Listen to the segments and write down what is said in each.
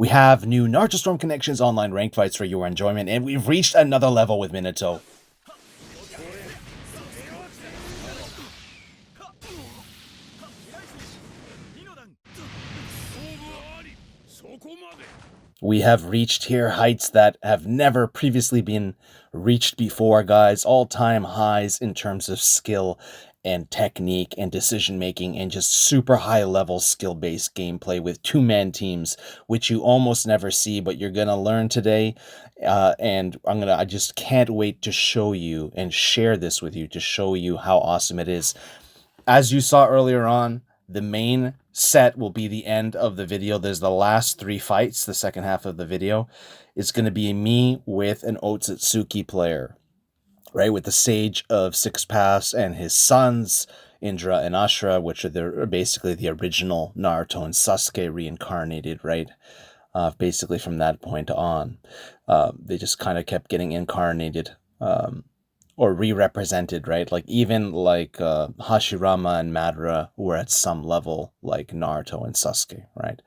We have new Naruto Storm Connections online ranked fights for your enjoyment, and we've reached another level with Minato. We have reached here heights that have never previously been reached before, guys. All-time highs in terms of skill and technique and decision-making and just super high-level skill-based gameplay with two-man teams, which you almost never see, but you're going to learn today. And I just can't wait to show you and share this with you to show you how awesome it is. As you saw earlier on, the main set will be the end of the video. There's the last three fights, the second half of the video. It's going to be me with an Otsutsuki player, right? With the Sage of Six Paths and his sons, Indra and Ashura, which are basically the original Naruto and Sasuke reincarnated, right? Basically from that point on. They just kind of kept getting incarnated. Or re-represented, right? Like even like Hashirama and Madara were at some level like Naruto and Sasuke, right?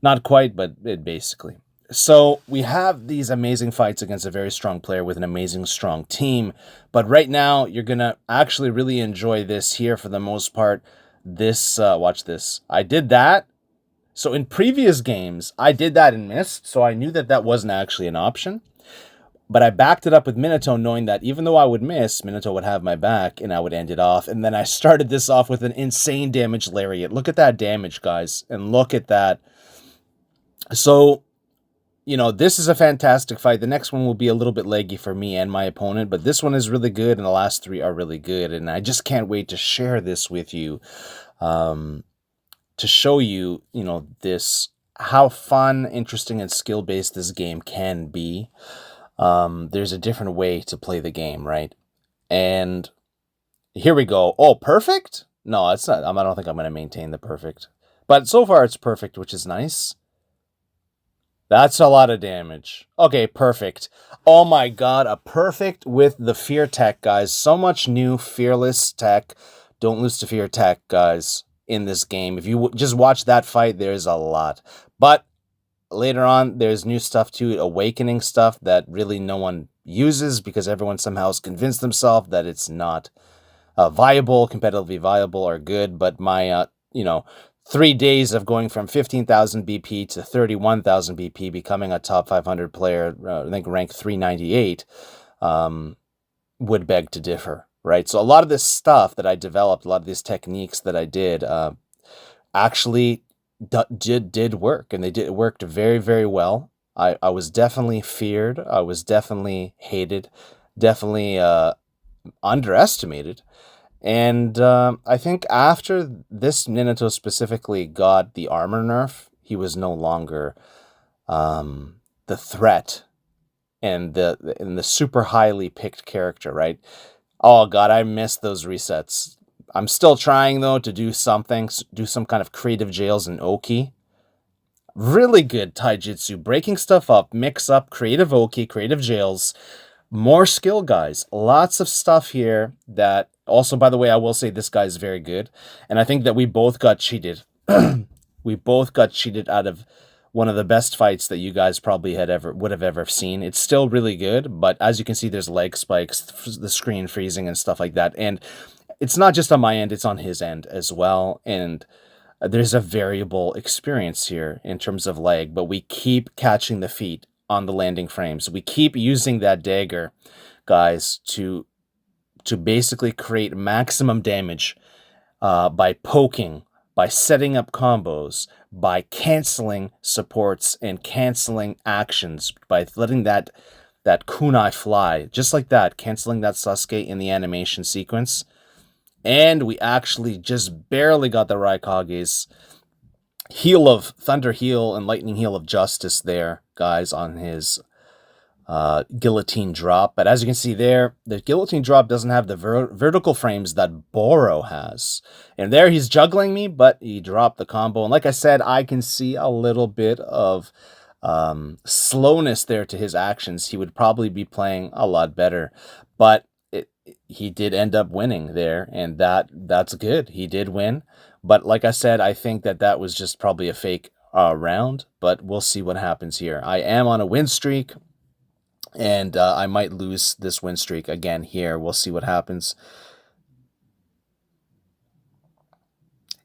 Not quite, but it basically. So we have these amazing fights against a very strong player with an amazing strong team. But right now, you're going to actually really enjoy this here for the most part. This, watch this. I did that. So in previous games, I did that and missed. So I knew that that wasn't actually an option. But I backed it up with Minato, knowing that even though I would miss, Minato would have my back, and I would end it off. And then I started this off with an insane damage lariat. Look at that damage, guys, and look at that. So, you know, this is a fantastic fight. The next one will be a little bit leggy for me and my opponent, but this one is really good, and the last three are really good. And I just can't wait to share this with you, to show you, you know, this, how fun, interesting, and skill-based this game can be. There's a different way to play the game, right? And here we go. Oh, perfect? No, it's not. I don't think I'm going to maintain the perfect. But so far it's perfect, which is nice. That's a lot of damage. Okay, perfect. Oh my god, a perfect with the fear tech, guys. So much new fearless tech. Don't lose to fear tech, guys, in this game. If you just watch that fight, there's a lot. But later on, there's new stuff too, awakening stuff that really no one uses because everyone somehow has convinced themselves that it's not viable, competitively viable or good. But my, 3 days of going from 15,000 BP to 31,000 BP, becoming a top 500 player, I think rank 398, would beg to differ, right? So a lot of this stuff that I developed, a lot of these techniques that I did, actually did work, and it worked very, very well. I was definitely feared. I was definitely hated, definitely underestimated. And I think after this, Minato specifically got the armor nerf, he was no longer the threat and the super highly picked character, right? Oh god, I missed those resets. I'm still trying, though, to do something, do some kind of creative jails in Oki. Really good taijutsu, breaking stuff up, mix up, creative Oki, creative jails, more skill, guys. Lots of stuff here that, also, by the way, I will say this guy is very good. And I think that we both got cheated. We both got cheated out of one of the best fights that you guys probably would have ever seen. It's still really good, but as you can see, there's leg spikes, the screen freezing and stuff like that. And it's not just on my end, it's on his end as well. And there's a variable experience here in terms of lag, but we keep catching the feet on the landing frames. We keep using that dagger, guys, to basically create maximum damage by poking, by setting up combos, by canceling supports and canceling actions, by letting that kunai fly, just like that, canceling that Sasuke in the animation sequence. And we actually just barely got the Raikage's Thunder Heel and Lightning Heel of Justice there, guys, on his guillotine drop. But as you can see there, the guillotine drop doesn't have the vertical frames that Boro has. And there he's juggling me, but he dropped the combo. And like I said, I can see a little bit of slowness there to his actions. He would probably be playing a lot better. But he did end up winning there, and that's good. He did win. But like I said, I think that was just probably a fake round, but we'll see what happens here. I am on a win streak, and I might lose this win streak again here. We'll see what happens.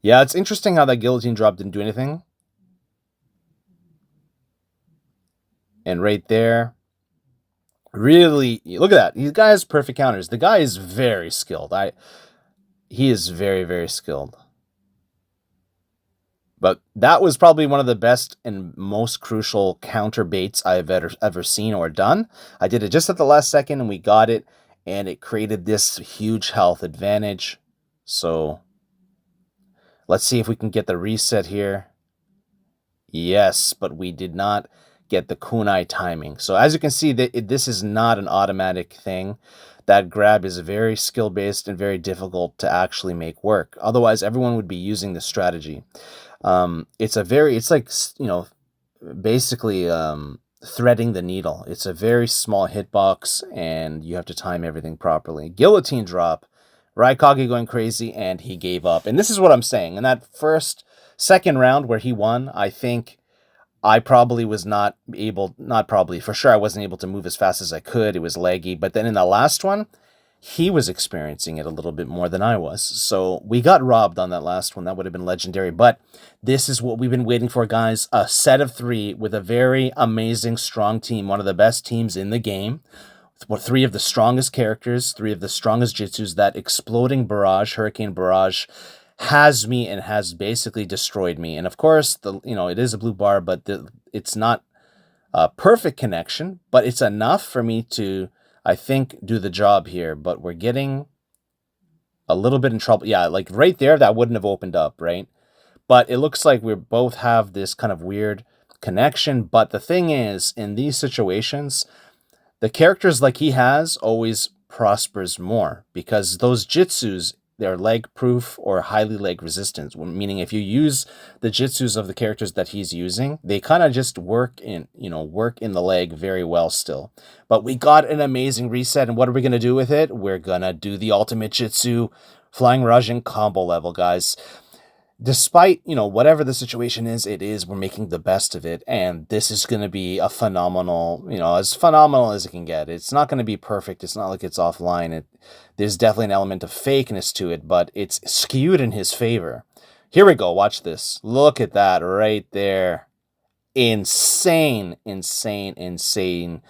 Yeah, it's interesting how that guillotine drop didn't do anything. And right there, really, look at that. He guy has perfect counters. The guy is very skilled. He is very, very skilled. But that was probably one of the best and most crucial counter baits I've ever seen or done. I did it just at the last second, and we got it, and it created this huge health advantage. So let's see if we can get the reset here. Yes, but we did not get the kunai timing. So as you can see, this is not an automatic thing. That grab is very skill-based and very difficult to actually make work. Otherwise, everyone would be using this strategy. It's like, basically threading the needle. It's a very small hitbox, and you have to time everything properly. Guillotine drop, Raikage going crazy, and he gave up. And this is what I'm saying. In that second round where he won, I think I probably was not probably, for sure I wasn't able to move as fast as I could. It was laggy. But then in the last one, he was experiencing it a little bit more than I was. So we got robbed on that last one. That would have been legendary. But this is what we've been waiting for, guys. A set of 3 with a very amazing, strong team. One of the best teams in the game. 3 of the strongest characters. 3 of the strongest jutsus. That exploding barrage, Hurricane Barrage, has me and has basically destroyed me. And of course, it is a blue bar, but it's not a perfect connection, but it's enough for me to, I think, do the job here. But we're getting a little bit in trouble. Yeah, like right there, that wouldn't have opened up, right? But it looks like we both have this kind of weird connection. But the thing is, in these situations, the characters like he has always prospers more, because those jutsus, they're leg proof or highly leg resistant, meaning if you use the jutsus of the characters that he's using, they kind of just work in the leg very well still. But we got an amazing reset, and what are we going to do with it? We're going to do the ultimate jutsu Flying Raijin combo level, guys. Despite, whatever the situation is, we're making the best of it, and this is going to be a phenomenal, as phenomenal as it can get. It's not going to be perfect. It's not like it's offline. There's definitely an element of fakeness to it, but it's skewed in his favor. Here we go. Watch this. Look at that right there. Insane, insane, insane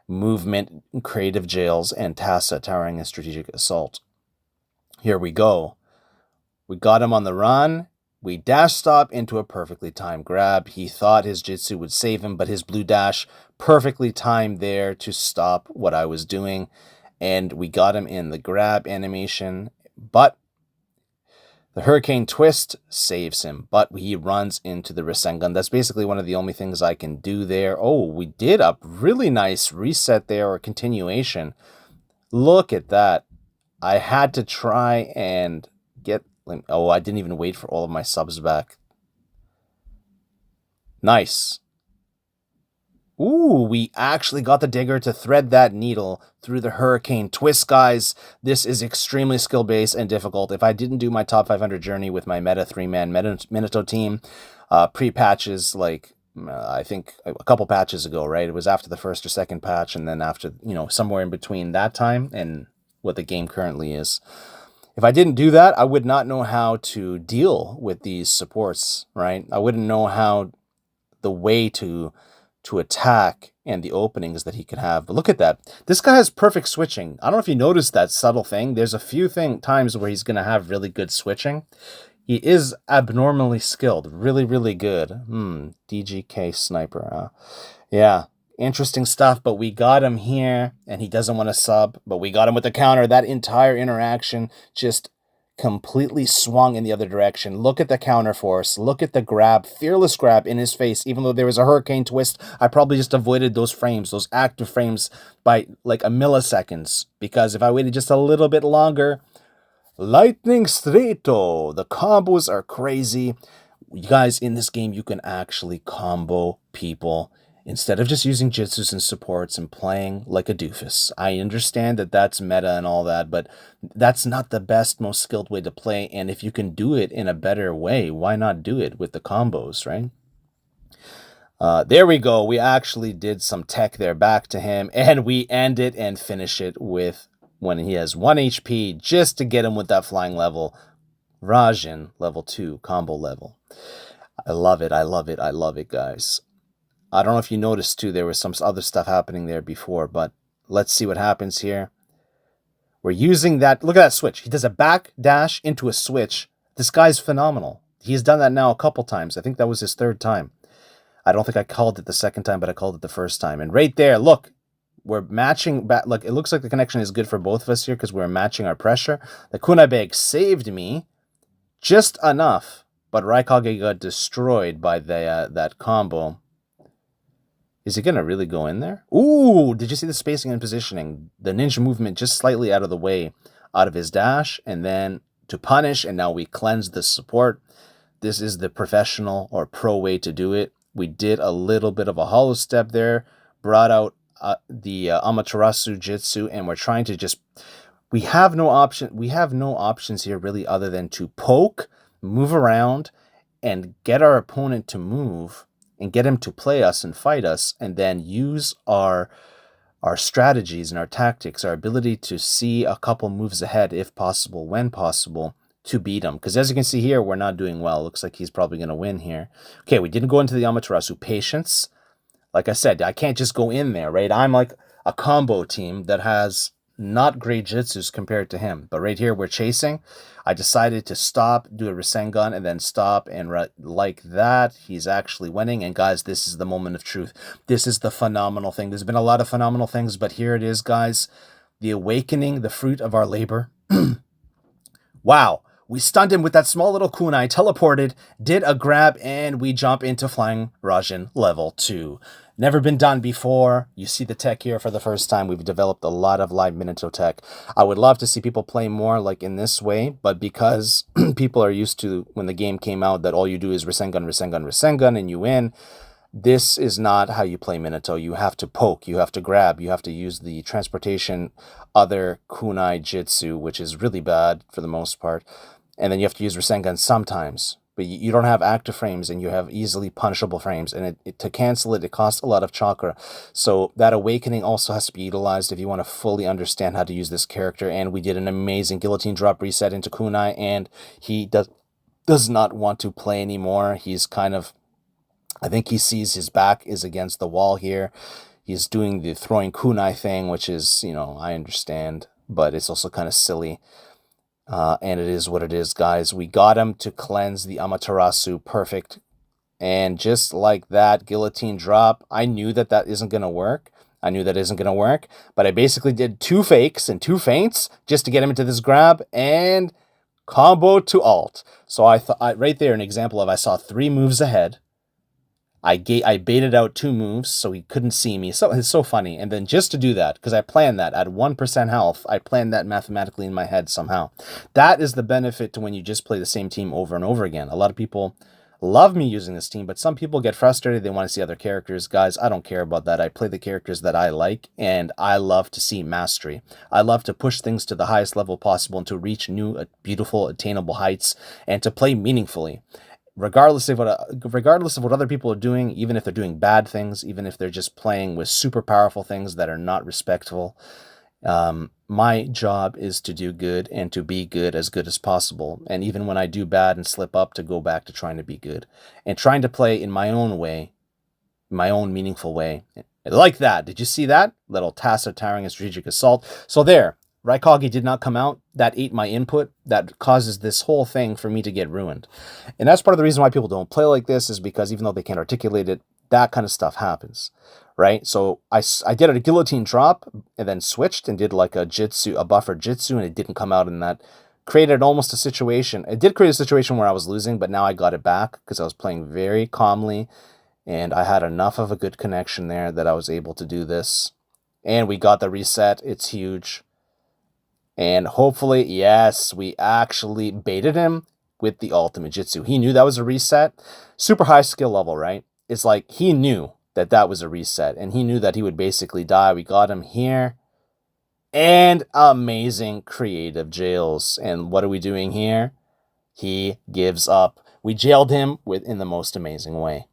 movement, creative jails, and Tassa towering a strategic assault. Here we go. We got him on the run. We dash stop into a perfectly timed grab. He thought his jutsu would save him, but his blue dash perfectly timed there to stop what I was doing. And we got him in the grab animation, but the Hurricane Twist saves him, but he runs into the Rasengan. That's basically one of the only things I can do there. Oh, we did a really nice reset there, or continuation. Look at that. I had to try and get... Oh, I didn't even wait for all of my subs back. Nice. Ooh, we actually got the digger to thread that needle through the Hurricane Twist, guys. This is extremely skill-based and difficult. If I didn't do my top 500 journey with my meta 3-man Minato team pre-patches, I think a couple patches ago, right? It was after the first or second patch, and then after, somewhere in between that time and what the game currently is. If I didn't do that, I would not know how to deal with these supports, right? I wouldn't know how the way to attack and the openings that he could have. But look at that. This guy has perfect switching. I don't know if you noticed that subtle thing. There's a few times where he's going to have really good switching. He is abnormally skilled. Really, really good. DGK sniper. Yeah. Interesting stuff, but we got him here, and he doesn't want to sub, but we got him with the counter. That entire interaction just completely swung in the other direction. Look at the counter force. Look at the grab, fearless grab in his face. Even though there was a Hurricane Twist, I probably just avoided those frames, those active frames, by like a milliseconds, because if I waited just a little bit longer, lightning straighto. The combos are crazy. You guys, in this game, you can actually combo people instead of just using jutsus and supports and playing like a doofus. I understand that that's meta and all that, but that's not the best, most skilled way to play. And if you can do it in a better way, why not do it with the combos, right? There we go. We actually did some tech there back to him, and we end it and finish it with when he has 1 HP just to get him with that flying level. Rajan, level 2, combo level. I love it, I love it, I love it, guys. I don't know if you noticed, too, there was some other stuff happening there before, but let's see what happens here. We're using that. Look at that switch. He does a back dash into a switch. This guy's phenomenal. He's done that now a couple times. I think that was his 3rd time. I don't think I called it the 2nd time, but I called it the 1st time. And right there, look, we're matching back. Look, it looks like the connection is good for both of us here because we're matching our pressure. The kunai bag saved me just enough, but Raikage got destroyed by that combo. Is he going to really go in there? Ooh, did you see the spacing and positioning? The ninja movement just slightly out of the way, out of his dash, and then to punish, and now we cleanse the support. This is the professional or pro way to do it. We did a little bit of a hollow step there, brought out the Amaterasu Jitsu, and we're trying to just... We have no options here really other than to poke, move around, and get our opponent to move, and get him to play us and fight us, and then use our strategies and our tactics, our ability to see a couple moves ahead if possible, when possible, to beat him. Because as you can see here, we're not doing well. Looks like he's probably going to win here. Okay, we didn't go into the Amaterasu. Patience. Like I said, I can't just go in there, right? I'm like a combo team that has not great jitsus compared to him. But right here, we're chasing. I decided to stop, do a Rasengan, and then stop, and like that, he's actually winning. And guys, this is the moment of truth. This is the phenomenal thing. There's been a lot of phenomenal things, but here it is, guys. The awakening, the fruit of our labor. Wow. We stunned him with that small little kunai, teleported, did a grab, and we jump into Flying Rajan level 2. Never been done before. You see the tech here for the first time. We've developed a lot of live Minato tech. I would love to see people play more like in this way, but because people are used to, when the game came out, that all you do is Rasengan, Rasengan, Rasengan, and you win, this is not how you play Minato. You have to poke, you have to grab, you have to use the transportation other kunai jitsu, which is really bad for the most part. And then you have to use Rasengan sometimes. But you don't have active frames, and you have easily punishable frames. And to cancel it, it costs a lot of chakra. So that awakening also has to be utilized if you want to fully understand how to use this character. And we did an amazing guillotine drop reset into kunai, and he does not want to play anymore. He's kind of... I think he sees his back is against the wall here. He's doing the throwing kunai thing, which is, I understand, but it's also kind of silly. And it is what it is, guys. We got him to cleanse the Amaterasu. Perfect. And just like that, guillotine drop. I knew that isn't going to work. But I basically did 2 fakes and 2 feints just to get him into this grab and combo to alt. So I thought right there, an example of I saw 3 moves ahead. I baited out 2 moves so he couldn't see me. So it's so funny. And then just to do that, because I planned that at 1% health, I planned that mathematically in my head somehow. That is the benefit to when you just play the same team over and over again. A lot of people love me using this team, but some people get frustrated. They want to see other characters. Guys, I don't care about that. I play the characters that I like, and I love to see mastery. I love to push things to the highest level possible and to reach new, beautiful, attainable heights and to play meaningfully. Regardless of what other people are doing, even if they're doing bad things, even if they're just playing with super powerful things that are not respectful, my job is to do good and to be good as possible. And even when I do bad and slip up, to go back to trying to be good and trying to play in my own way, my own meaningful way. Like that. Did you see that? Little tacit tiring and strategic assault. So there. Raikage did not come out. That ate my input. That causes this whole thing for me to get ruined. And that's part of the reason why people don't play like this, is because even though they can't articulate it, that kind of stuff happens, right? So I did a guillotine drop and then switched and did like a buffer jitsu, and it didn't come out, in that created almost a situation. It did create a situation where I was losing, but now I got it back because I was playing very calmly, and I had enough of a good connection there that I was able to do this. And we got the reset. It's huge. And hopefully, yes, we actually baited him with the ultimate jitsu. He knew that was a reset. Super high skill level, right? It's like he knew that was a reset, and he knew that he would basically die. We got him here. And amazing creative jails. And what are we doing here? He gives up. We jailed him in the most amazing way.